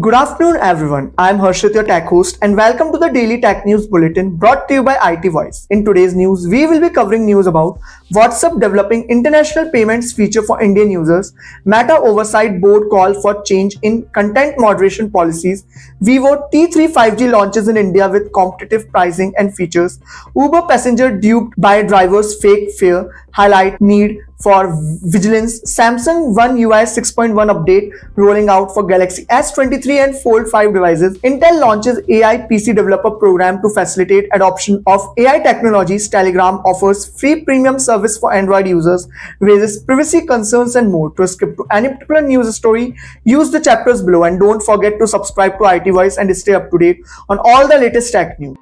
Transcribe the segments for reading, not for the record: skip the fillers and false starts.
Good afternoon everyone, I am Harshit, your tech host, and welcome to the Daily Tech News Bulletin brought to you by IT Voice. In today's news, we will be covering news about WhatsApp developing international payments feature for Indian users, Meta Oversight Board call for change in content moderation policies, Vivo T3 5G launches in India with competitive pricing and features, Uber passenger duped by drivers' fake fare, highlight need for vigilance, Samsung One UI 6.1 update rolling out for Galaxy S23 and Fold 5 devices, Intel launches AIPC developer program to facilitate adoption of AI technologies, Telegram offers free premium service for Android users, raises privacy concerns and more. To skip to any particular news story, use the chapters below and don't forget to subscribe to IT Voice and stay up to date on all the latest tech news.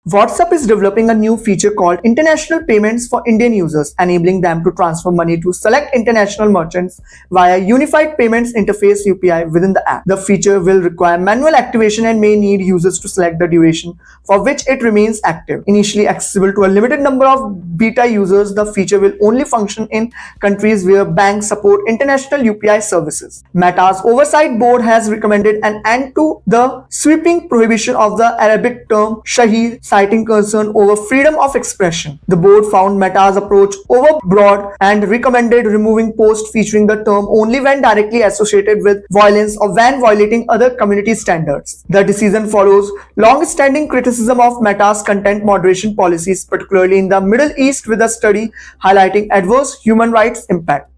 WhatsApp is developing a new feature called International Payments for Indian users, enabling them to transfer money to select international merchants via Unified Payments Interface (UPI) within the app. The feature will require manual activation and may need users to select the duration for which it remains active. Initially accessible to a limited number of beta users, the feature will only function in countries where banks support international UPI services. Meta's Oversight Board has recommended an end to the sweeping prohibition of the Arabic term Shahir, citing concern over freedom of expression. The board found Meta's approach overbroad and recommended removing posts featuring the term only when directly associated with violence or when violating other community standards. The decision follows long-standing criticism of Meta's content moderation policies, particularly in the Middle East, with a study highlighting adverse human rights impact.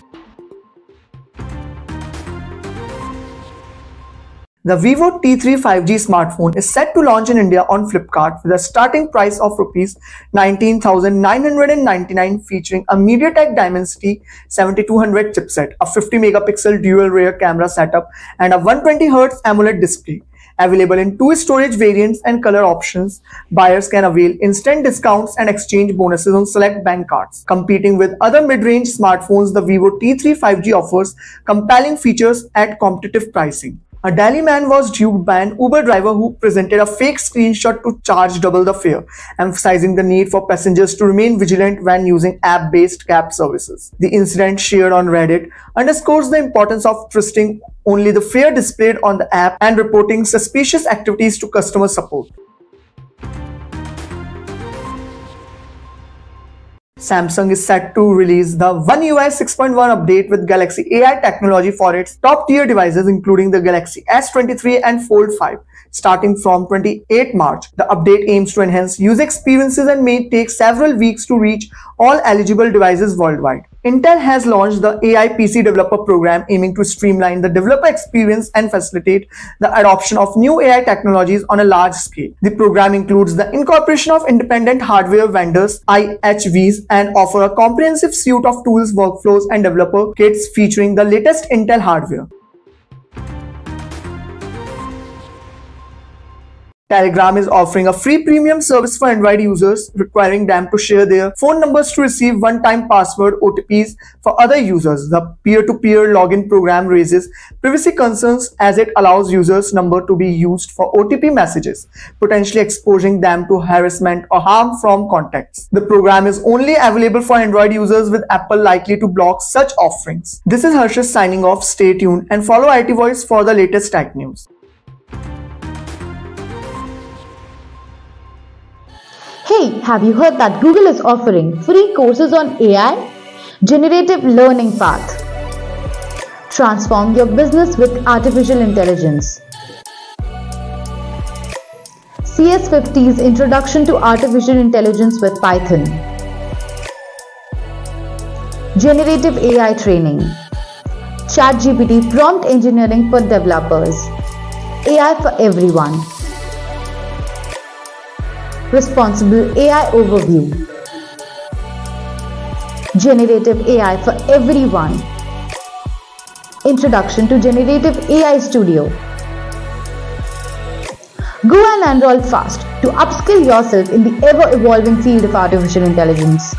The Vivo T3 5G smartphone is set to launch in India on Flipkart with a starting price of Rs 19,999 featuring a MediaTek Dimensity 7200 chipset, a 50-megapixel dual rear camera setup and a 120Hz AMOLED display. Available in 2 storage variants and color options, buyers can avail instant discounts and exchange bonuses on select bank cards. Competing with other mid-range smartphones, the Vivo T3 5G offers compelling features at competitive pricing. A Delhi man was duped by an Uber driver who presented a fake screenshot to charge double the fare, emphasizing the need for passengers to remain vigilant when using app-based cab services. The incident, shared on Reddit, underscores the importance of trusting only the fare displayed on the app and reporting suspicious activities to customer support. Samsung is set to release the One UI 6.1 update with Galaxy AI technology for its top-tier devices, including the Galaxy S23 and Fold 5. Starting from 28 March, the update aims to enhance user experiences and may take several weeks to reach all eligible devices worldwide. Intel has launched the AIPC developer program, aiming to streamline the developer experience and facilitate the adoption of new AI technologies on a large scale. The program includes the incorporation of independent hardware vendors (IHVs) and offer a comprehensive suite of tools, workflows, and developer kits featuring the latest Intel hardware. Telegram is offering a free premium service for Android users, requiring them to share their phone numbers to receive one-time password OTPs for other users. The peer-to-peer login program raises privacy concerns as it allows users' number to be used for OTP messages, potentially exposing them to harassment or harm from contacts. The program is only available for Android users, with Apple likely to block such offerings. This is Harshit signing off. Stay tuned and follow IT Voice for the latest tech news. Hey, have you heard that Google is offering free courses on AI? Generative Learning Path. Transform your business with artificial intelligence. CS50's Introduction to Artificial Intelligence with Python. Generative AI Training. ChatGPT Prompt Engineering for Developers. AI for Everyone. Responsible AI Overview. Generative AI for Everyone. Introduction to Generative AI Studio. Go and enroll fast to upskill yourself in the ever-evolving field of artificial intelligence.